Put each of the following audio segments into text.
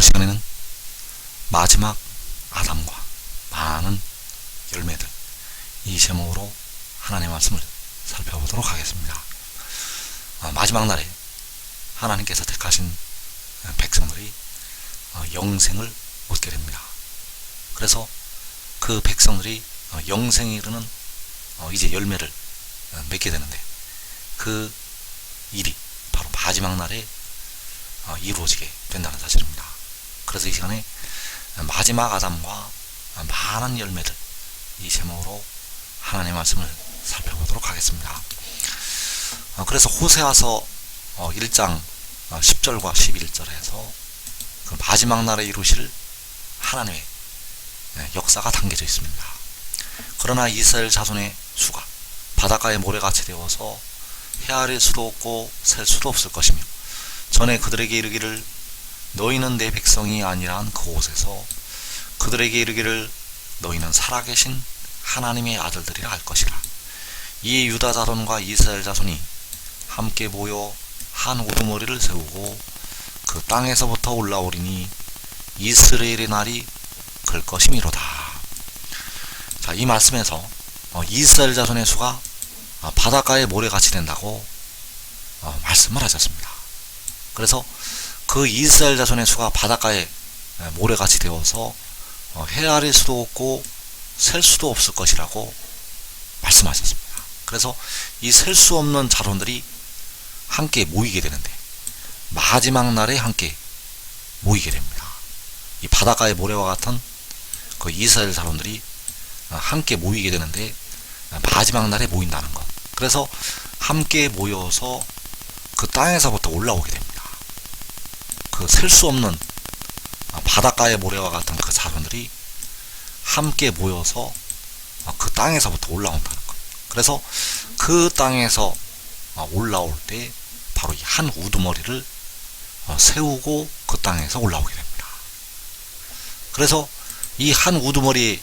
오늘 시간에는 마지막 아담과 많은 열매들, 이 제목으로 하나님의 말씀을 살펴보도록 하겠습니다. 마지막 날에 하나님께서 택하신 백성들이 영생을 얻게 됩니다. 그래서 그 백성들이 영생에 이르는 이제 열매를 맺게 되는데, 그 일이 바로 마지막 날에 이루어지게 된다는 사실입니다. 그래서 이 시간에 마지막 아담과 많은 열매들, 이 제목으로 하나님의 말씀을 살펴보도록 하겠습니다. 그래서 호세아서 1장 10절과 11절에서 그 마지막 날에 이루실 하나님의 역사가 담겨져 있습니다. 그러나 이스라엘 자손의 수가 바닷가의 모래같이 되어서 헤아릴 수도 없고 셀 수도 없을 것이며, 전에 그들에게 이르기를 너희는 내 백성이 아니란 그곳에서 그들에게 이르기를 너희는 살아계신 하나님의 아들들이라 할 것이라. 이에 유다 자손과 이스라엘 자손이 함께 모여 한 우두머리를 세우고 그 땅에서부터 올라오리니 이스라엘의 날이 글 것이미로다. 자, 이 말씀에서 이스라엘 자손의 수가 바닷가의 모래같이 된다고 말씀을 하셨습니다. 그래서 그 이스라엘 자손의 수가 바닷가의 모래같이 되어서 헤아릴 수도 없고 셀 수도 없을 것이라고 말씀하셨습니다. 그래서 이 셀 수 없는 자손들이 함께 모이게 되는데, 마지막 날에 함께 모이게 됩니다. 이 바닷가의 모래와 같은 그 이스라엘 자손들이 함께 모이게 되는데, 마지막 날에 모인다는 것. 그래서 함께 모여서 그 땅에서부터 올라오게 됩니다. 그 셀 수 없는 바닷가의 모래와 같은 그 자손들이 함께 모여서 그 땅에서부터 올라온다는 것. 그래서 그 땅에서 올라올 때 바로 이 한 우두머리를 세우고 그 땅에서 올라오게 됩니다. 그래서 이 한 우두머리에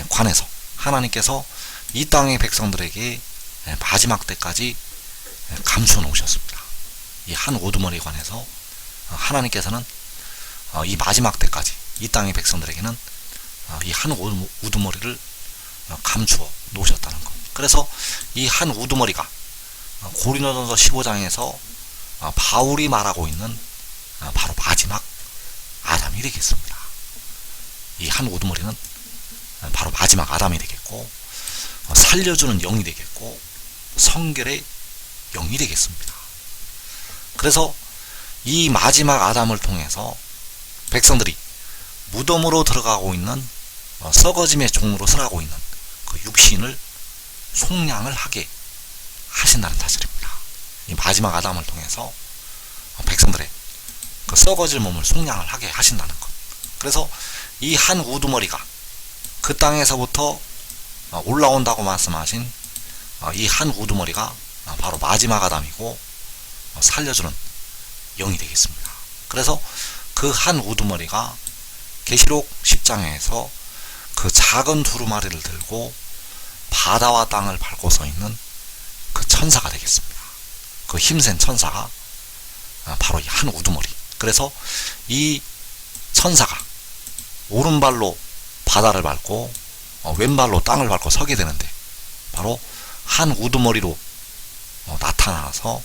관해서 하나님께서 이 땅의 백성들에게 마지막 때까지 감추어 놓으셨습니다. 이 한 우두머리에 관해서 하나님께서는 이 마지막 때까지 이 땅의 백성들에게는 이 한 우두머리를 감추어 놓으셨다는 것. 그래서 이 한 우두머리가 고린도전서 15장에서 바울이 말하고 있는 바로 마지막 아담이 되겠습니다. 이 한 우두머리는 바로 마지막 아담이 되겠고, 살려주는 영이 되겠고, 성결의 영이 되겠습니다. 그래서 이 마지막 아담을 통해서 백성들이 무덤으로 들어가고 있는 썩어짐의 종으로 살아가고 있는 그 육신을 속량을 하게 하신다는 사실입니다. 이 마지막 아담을 통해서 백성들의 그 썩어질 몸을 속량을 하게 하신다는 것. 그래서 이 한 우두머리가 그 땅에서부터 올라온다고 말씀하신 이 한 우두머리가 바로 마지막 아담이고 살려주는 영이 되겠습니다. 그래서 그 한 우두머리가 계시록 10장에서 그 작은 두루마리를 들고 바다와 땅을 밟고 서 있는 그 천사가 되겠습니다. 그 힘센 천사가 바로 이 한 우두머리. 그래서 이 천사가 오른발로 바다를 밟고 왼발로 땅을 밟고 서게 되는데, 바로 한 우두머리로 나타나서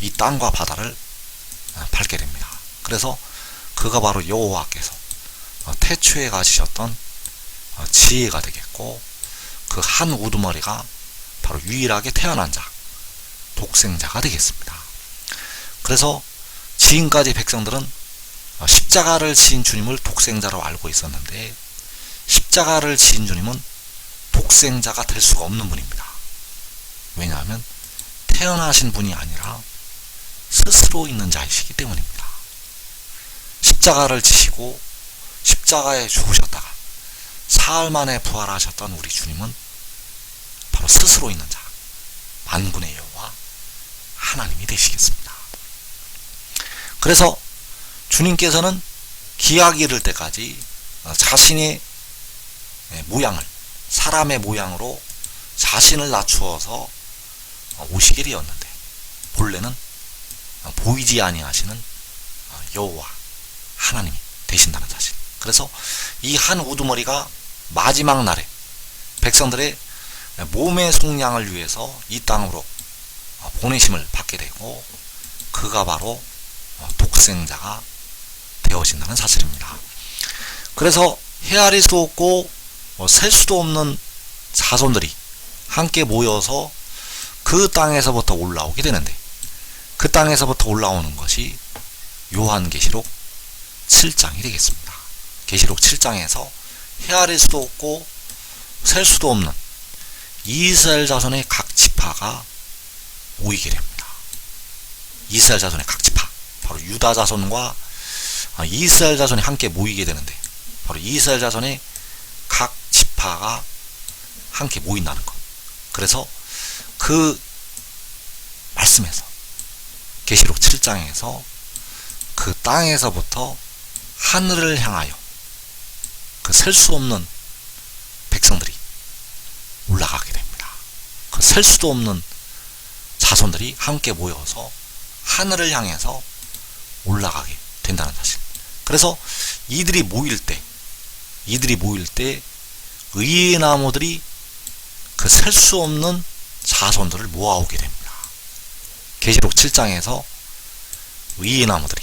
이 땅과 바다를 밟게 됩니다. 그래서 그가 바로 여호와께서 태초에 가지셨던 지혜가 되겠고, 그 한 우두머리가 바로 유일하게 태어난 자, 독생자가 되겠습니다. 그래서 지금까지 백성들은 십자가를 지인 주님을 독생자로 알고 있었는데, 십자가를 지인 주님은 독생자가 될 수가 없는 분입니다. 왜냐하면 태어나신 분이 아니라 스스로 있는 자이시기 때문입니다. 십자가를 지시고 십자가에 죽으셨다가 사흘 만에 부활하셨던 우리 주님은 바로 스스로 있는 자, 만군의 여호와 하나님이 되시겠습니다. 그래서 주님께서는 기약이 이를 때까지 자신의 모양을, 사람의 모양으로 자신을 낮추어서 오시게 되었는데, 본래는 보이지 아니하시는 여호와 하나님이 되신다는 사실. 그래서 이 한 우두머리가 마지막 날에 백성들의 몸의 속량을 위해서 이 땅으로 보내심을 받게 되고, 그가 바로 독생자가 되어진다는 사실입니다. 그래서 헤아릴 수 없고 셀 수도 없는 자손들이 함께 모여서 그 땅에서부터 올라오게 되는데, 그 땅에서부터 올라오는 것이 요한계시록 7장이 되겠습니다. 계시록 7장에서 헤아릴 수도 없고 셀 수도 없는 이스라엘 자손의 각 지파가 모이게 됩니다. 이스라엘 자손의 각 지파, 바로 유다 자손과 이스라엘 자손이 함께 모이게 되는데, 바로 이스라엘 자손의 각 지파가 함께 모인다는 것. 그래서 그 말씀에서, 계시록 7장에서 그 땅에서부터 하늘을 향하여 그 셀 수 없는 백성들이 올라가게 됩니다. 그 셀 수도 없는 자손들이 함께 모여서 하늘을 향해서 올라가게 된다는 사실. 그래서 이들이 모일 때 의의 나무들이 그 셀 수 없는 자손들을 모아오게 됩니다. 계시록 7장에서 의의 나무들이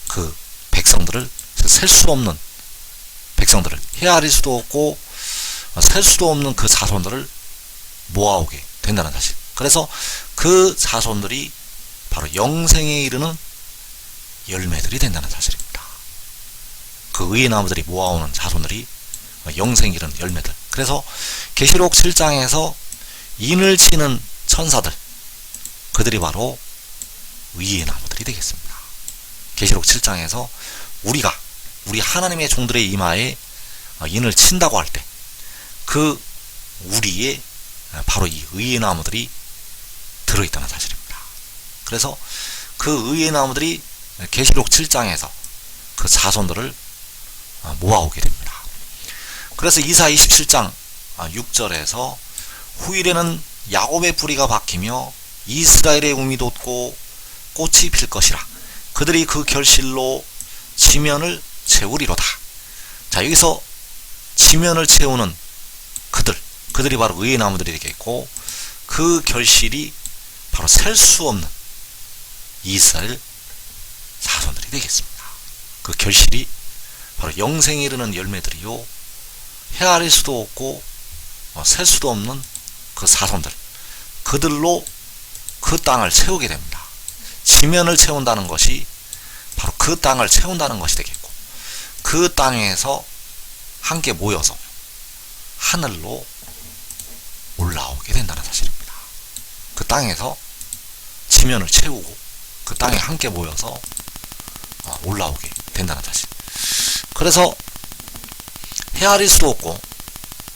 그 백성들을, 셀 수 없는 백성들을, 헤아릴 수도 없고 셀 수도 없는 그 자손들을 모아오게 된다는 사실. 그래서 그 자손들이 바로 영생에 이르는 열매들이 된다는 사실입니다. 그 의의 나무들이 모아오는 자손들이 영생에 이르는 열매들. 그래서 계시록 7장에서 인을 치는 천사들, 그들이 바로 의의 나무들이 되겠습니다. 계시록 7장에서 우리 하나님의 종들의 이마에 인을 친다고 할 때 그 우리에 바로 이 의의 나무들이 들어있다는 사실입니다. 그래서 그 의의 나무들이 계시록 7장에서 그 자손들을 모아오게 됩니다. 그래서 이사 27장 6절에서 후일에는 야곱의 뿌리가 박히며 이스라엘의 움이 돋고 꽃이 필 것이라. 그들이 그 결실로 지면을 채우리로다. 자, 여기서 지면을 채우는 그들이 바로 의의 나무들이 되겠고, 그 결실이 바로 셀 수 없는 이스라엘 자손들이 되겠습니다. 그 결실이 바로 영생에 이르는 열매들이요, 헤아릴 수도 없고 셀 수도 없는 그 자손들, 그들로 그 땅을 채우게 됩니다. 지면을 채운다는 것이 바로 그 땅을 채운다는 것이 되겠고, 그 땅에서 함께 모여서 하늘로 올라오게 된다는 사실입니다. 그 땅에서 지면을 채우고 그 땅에 함께 모여서 올라오게 된다는 사실. 그래서 헤아릴 수도 없고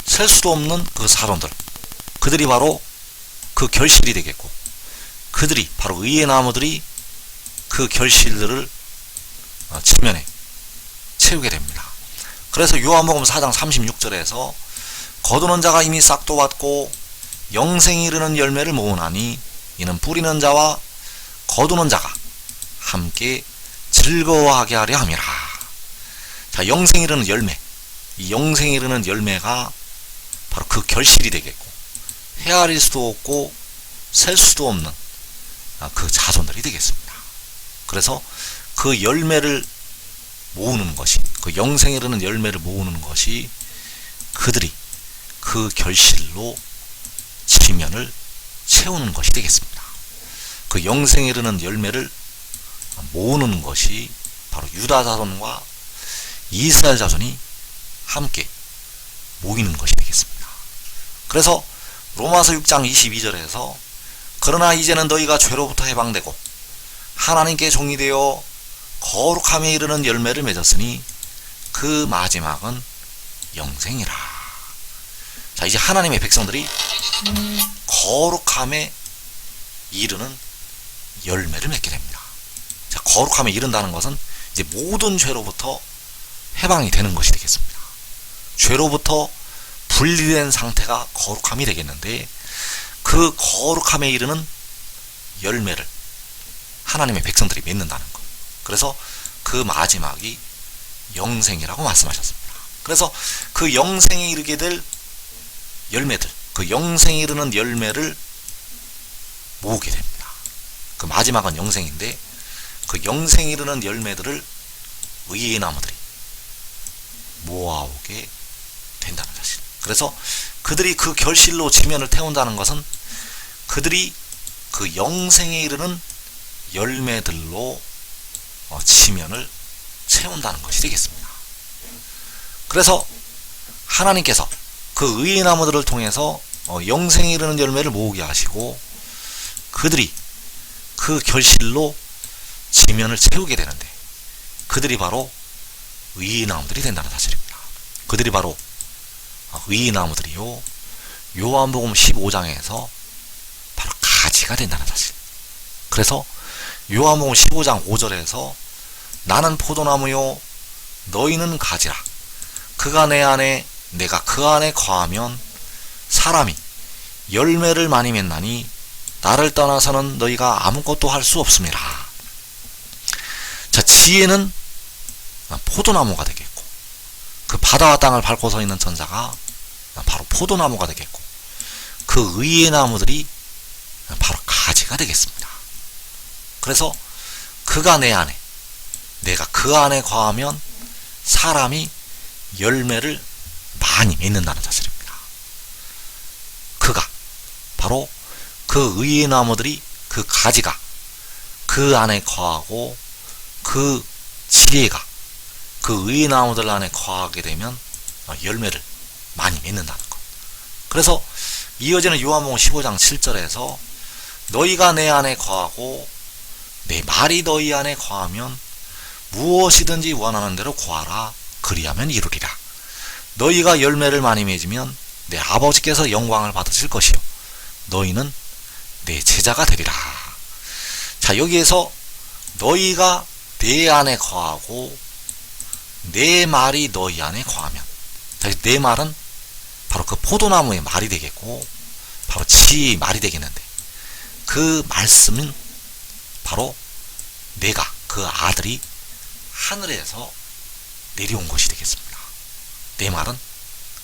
셀 수도 없는 그 사람들, 그들이 바로 그 결실이 되겠고, 그들이 바로 의의 나무들이 그 결실들을 지면에 채우게 됩니다. 그래서 요한복음 4장 36절에서 거두는 자가 이미 싹도 받고 영생이 이르는 열매를 모으나니 이는 뿌리는 자와 거두는 자가 함께 즐거워하게 하려 함이라. 자, 영생이 이르는 열매, 이 영생이 이르는 열매가 바로 그 결실이 되겠고, 헤아릴 수도 없고 셀 수도 없는 그 자손들이 되겠습니다. 그래서 그 열매를 모으는 것이, 그 영생에 이르는 열매를 모으는 것이 그들이 그 결실로 지면을 채우는 것이 되겠습니다. 그 영생에 이르는 열매를 모으는 것이 바로 유다 자손과 이스라엘 자손이 함께 모이는 것이 되겠습니다. 그래서 로마서 6장 22절에서 그러나 이제는 너희가 죄로부터 해방되고 하나님께 종이 되어 거룩함에 이르는 열매를 맺었으니 그 마지막은 영생이라. 자, 이제 하나님의 백성들이 거룩함에 이르는 열매를 맺게 됩니다. 자, 거룩함에 이른다는 것은 이제 모든 죄로부터 해방이 되는 것이 되겠습니다. 죄로부터 분리된 상태가 거룩함이 되겠는데, 그 거룩함에 이르는 열매를 하나님의 백성들이 맺는다는 것. 그래서 그 마지막이 영생이라고 말씀하셨습니다. 그래서 그 영생에 이르게 될 열매들, 그 영생에 이르는 열매를 모으게 됩니다. 그 마지막은 영생인데 그 영생에 이르는 열매들을 의의 나무들이 모아오게 된다는 사실. 그래서 그들이 그 결실로 지면을 태운다는 것은 그들이 그 영생에 이르는 열매들로 지면을 채운다는 것이 되겠습니다. 그래서 하나님께서 그 의의 나무들을 통해서 영생에 이르는 열매를 모으게 하시고 그들이 그 결실로 지면을 채우게 되는데 그들이 바로 의의 나무들이 된다는 사실입니다. 그들이 바로 의의 나무들이요, 요한복음 15장에서 바로 가지가 된다는 사실. 그래서 요한복음 15장 5절에서 나는 포도나무요 너희는 가지라. 그가 내 안에 내가 그 안에 거하면 사람이 열매를 많이 맺나니 나를 떠나서는 너희가 아무것도 할 수 없습니다. 자, 지혜는 포도나무가 되겠고 그 바다와 땅을 밟고 서 있는 천사가 바로 포도나무가 되겠고 그 의의 나무들이 바로 가지가 되겠습니다. 그래서 그가 내 안에 내가 그 안에 거하면 사람이 열매를 많이 맺는다는 사실입니다. 그가 바로 그 의의 나무들이 그 가지가 그 안에 거하고 그 지혜가 그 의의 나무들 안에 거하게 되면 열매를 많이 맺는다는 것. 그래서 이어지는 요한복음 15장 7절에서 너희가 내 안에 거하고 내 말이 너희 안에 거하면 무엇이든지 원하는 대로 구하라. 그리하면 이루리라. 너희가 열매를 많이 맺으면 내 아버지께서 영광을 받으실 것이요 너희는 내 제자가 되리라. 자, 여기에서 너희가 내 안에 거하고 내 말이 너희 안에 거하면, 내 말은 바로 그 포도나무의 말이 되겠고 바로 지혜의 말이 되겠는데 그 말씀은 바로 내가 그 아들이 하늘에서 내려온 것이 되겠습니다. 내 말은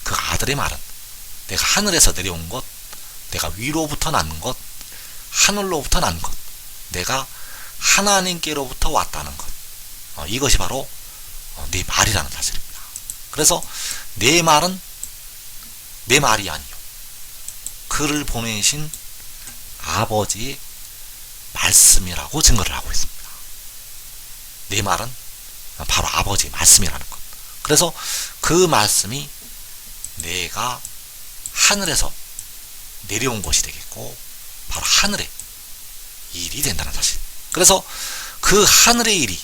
그 아들의 말은 내가 하늘에서 내려온 것, 내가 위로부터 난 것, 하늘로부터 난 것, 내가 하나님께로부터 왔다는 것, 이것이 바로 내 말이라는 사실입니다. 그래서 내 말은 내 말이 아니요 그를 보내신 아버지의 말씀이라고 증거를 하고 있습니다. 내 말은 바로 아버지의 말씀이라는 것. 그래서 그 말씀이 내가 하늘에서 내려온 것이 되겠고 바로 하늘의 일이 된다는 사실. 그래서 그 하늘의 일이,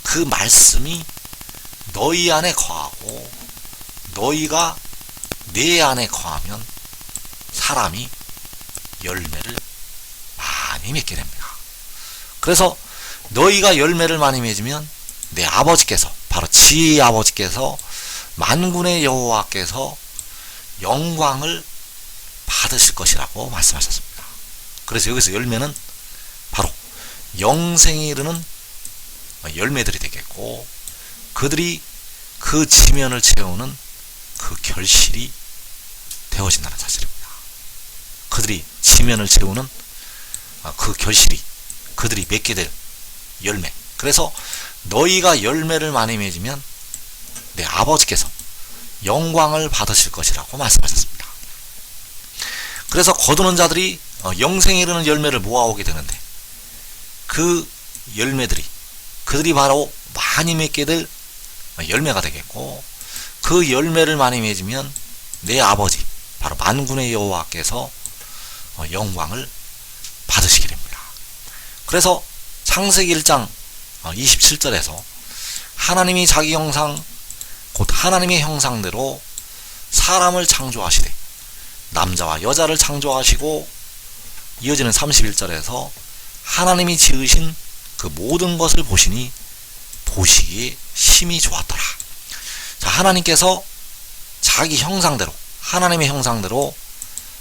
그 말씀이 너희 안에 거하고 너희가 내 안에 거하면 사람이 열매를 많이 맺게 됩니다. 그래서 너희가 열매를 많이 맺으면 내 아버지께서, 바로 지혜의 아버지께서, 만군의 여호와께서 영광을 받으실 것이라고 말씀하셨습니다. 그래서 여기서 열매는 바로 영생에 이르는 열매들이 되겠고 그들이 그 지면을 채우는 그 결실이 되어진다는 사실입니다. 그들이 지면을 채우는 그 결실이 그들이 맺게 될 열매. 그래서 너희가 열매를 많이 맺으면 내 아버지께서 영광을 받으실 것이라고 말씀하셨습니다. 그래서 거두는 자들이 영생에 이르는 열매를 모아오게 되는데 그 열매들이 그들이 바로 많이 맺게 될 열매가 되겠고 그 열매를 많이 맺으면 내 아버지 바로 만군의 여호와께서 영광을 받으시게 됩니다. 그래서 창세기 1장 27절에서 하나님이 자기 형상 곧 하나님의 형상대로 사람을 창조하시되 남자와 여자를 창조하시고 이어지는 31절에서 하나님이 지으신 그 모든 것을 보시니 보시기에 심히 좋았더라. 자, 하나님께서 자기 형상대로, 하나님의 형상대로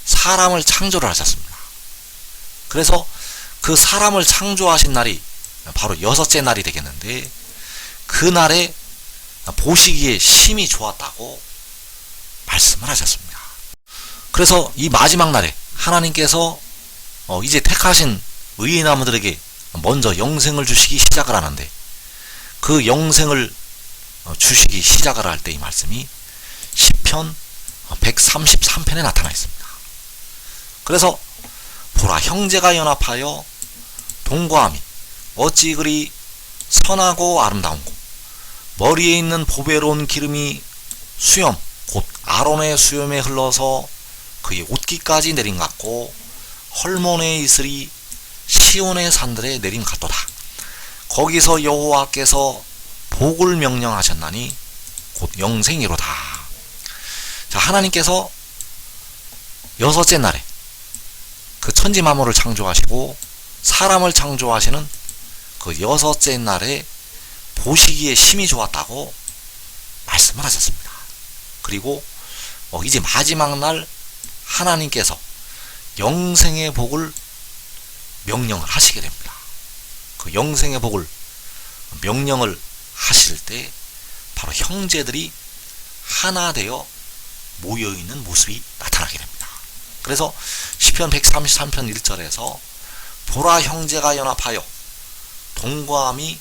사람을 창조를 하셨습니다. 그래서 그 사람을 창조하신 날이 바로 6째 날이 되겠는데 그날에 보시기에 심히 좋았다고 말씀을 하셨습니다. 그래서 이 마지막 날에 하나님께서 이제 택하신 의인 나무들에게 먼저 영생을 주시기 시작을 하는데, 그 영생을 주시기 시작을 할 때 이 말씀이 시편 133편에 나타나 있습니다. 그래서 보라, 형제가 연합하여 동거함이 어찌 그리 선하고 아름다운고, 머리에 있는 보배로운 기름이 수염 곧 아론의 수염에 흘러서 그의 옷깃까지 내림 같고, 헐몬의 이슬이 시온의 산들에 내림 같도다. 거기서 여호와께서 복을 명령하셨나니 곧 영생이로다. 자, 하나님께서 여섯째 날에 그 천지 만물을 창조하시고 사람을 창조하시는 그 여섯째 날에 보시기에 심히 좋았다고 말씀을 하셨습니다. 그리고 이제 마지막 날 하나님께서 영생의 복을 명령을 하시게 됩니다. 그 영생의 복을 명령을 하실 때 바로 형제들이 하나 되어 모여있는 모습이 나타나게 됩니다. 그래서 시편 133편 1절에서 보라, 형제가 연합하여 동거함이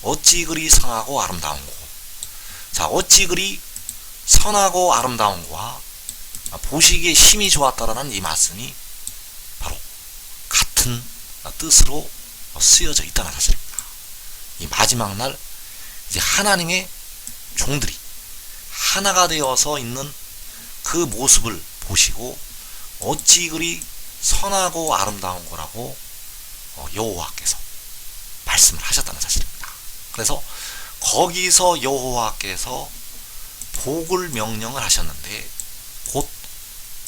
어찌 그리 선하고 아름다운고. 자, 어찌 그리 선하고 아름다운고와 보시기에 심히 좋았다라는 이 말씀이 바로 같은 뜻으로 쓰여져 있다는 사실입니다. 이 마지막 날 이제 하나님의 종들이 하나가 되어서 있는 그 모습을 보시고 어찌 그리 선하고 아름다운 거라고 여호와께서 말씀을 하셨다는 사실입니다. 그래서 거기서 여호와께서 복을 명령을 하셨는데 곧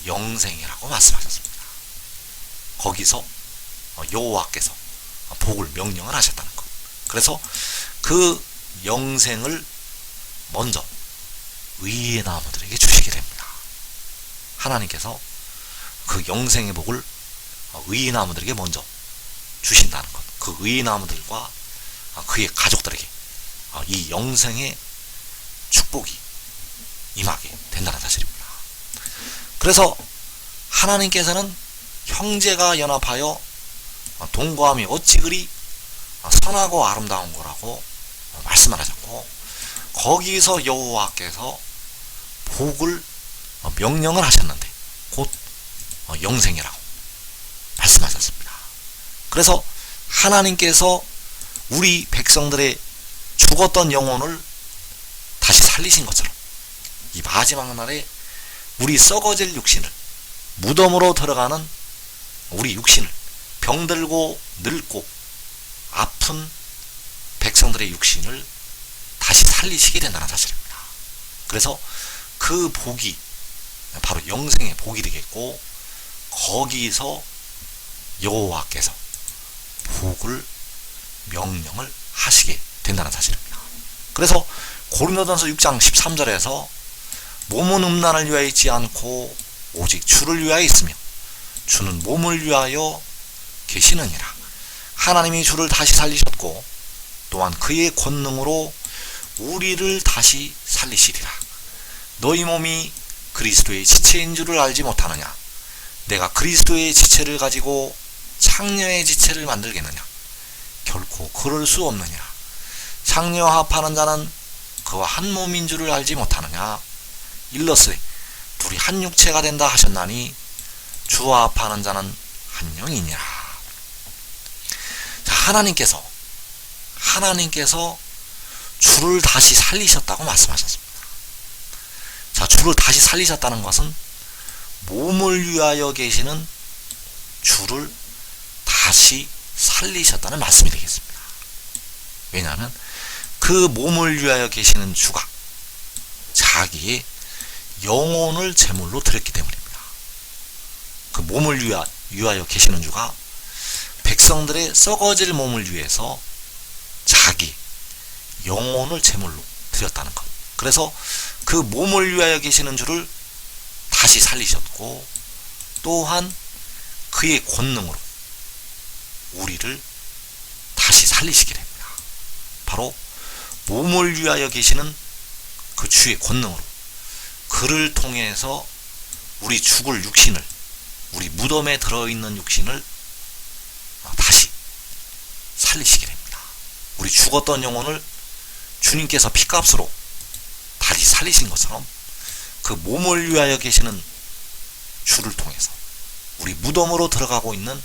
영생이라고 말씀하셨습니다. 거기서 여호와께서 복을 명령을 하셨다는 것. 그래서 그 영생을 먼저 의의 나무들에게 주시게 됩니다. 하나님께서 그 영생의 복을 의의 나무들에게 먼저 주신다는 것. 그 의의 나무들과 그의 가족들에게 이 영생의 축복이 임하게 된다는 사실입니다. 그래서 하나님께서는 형제가 연합하여 동거함이 어찌 그리 선하고 아름다운 거라고 말씀을 하셨고, 거기서 여호와께서 복을 명령을 하셨는데 곧 영생이라고 말씀하셨습니다. 그래서 하나님께서 우리 백성들의 죽었던 영혼을 다시 살리신 것처럼 이 마지막 날에 우리 썩어질 육신을, 무덤으로 들어가는 우리 육신을, 병들고 늙고 아픈 백성들의 육신을 다시 살리시게 된다는 사실입니다. 그래서 그 복이 바로 영생의 복이 되겠고, 거기서 여호와께서 복을 명령을 하시게 된다는 사실입니다. 그래서 고린도전서 6장 13절에서 몸은 음란을 위하여 있지 않고 오직 주를 위하여 있으며 주는 몸을 위하여 계시느니라. 하나님이 주를 다시 살리셨고 또한 그의 권능으로 우리를 다시 살리시리라. 너희 몸이 그리스도의 지체인 줄을 알지 못하느냐? 내가 그리스도의 지체를 가지고 창녀의 지체를 만들겠느냐? 결코 그럴 수 없느니라. 창녀와 합하는 자는 그와 한 몸인 줄을 알지 못하느냐? 일러스되 둘이 한 육체가 된다 하셨나니 주와 합하는 자는 한 영이니라. 자, 하나님께서 주를 다시 살리셨다고 말씀하셨습니다. 자, 주를 다시 살리셨다는 것은 몸을 위하여 계시는 주를 다시 살리셨다는 말씀이 되겠습니다. 왜냐하면 그 몸을 위하여 계시는 주가 자기의 영혼을 제물로 드렸기 때문입니다. 그 몸을 위하여 계시는 주가 백성들의 썩어질 몸을 위해서 자기 영혼을 제물로 드렸다는 것. 그래서 그 몸을 위하여 계시는 주를 다시 살리셨고, 또한 그의 권능으로 우리를 다시 살리시게 됩니다. 바로 몸을 위하여 계시는 그 주의 권능으로 그를 통해서 우리 죽을 육신을, 우리 무덤에 들어있는 육신을 다시 살리시게 됩니다. 우리 죽었던 영혼을 주님께서 피값으로 다시 살리신 것처럼 그 몸을 위하여 계시는 주를 통해서 우리 무덤으로 들어가고 있는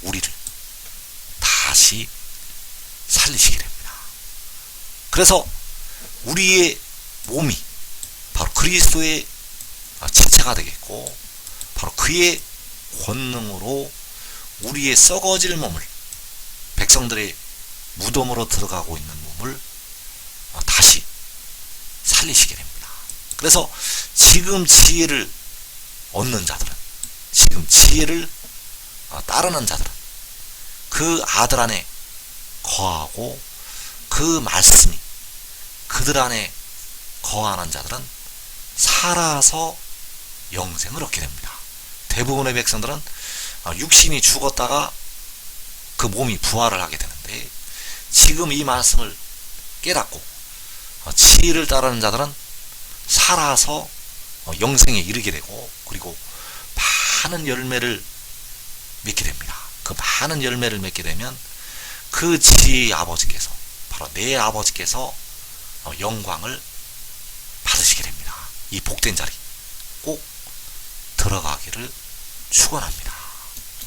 우리를 다시 살리시게 됩니다. 그래서 우리의 몸이 바로 그리스도의 지체가 되겠고, 바로 그의 권능으로 우리의 썩어질 몸을, 백성들의 무덤으로 들어가고 있는 몸을 다시 살리시게 됩니다. 그래서 지금 지혜를 얻는 자들은, 지금 지혜를 따르는 자들은 그 아들 안에 거하고 그 말씀이 그들 안에 거하는 자들은 살아서 영생을 얻게 됩니다. 대부분의 백성들은 육신이 죽었다가 그 몸이 부활을 하게 되는데, 지금 이 말씀을 깨닫고 지혜를 따르는 자들은 살아서 영생에 이르게 되고, 그리고 많은 열매를 맺게 됩니다. 그 많은 열매를 맺게 되면 그 지혜의 아버지께서, 바로 내 아버지께서 영광을 받으시게 됩니다. 이 복된 자리 꼭 들어가기를 축원합니다.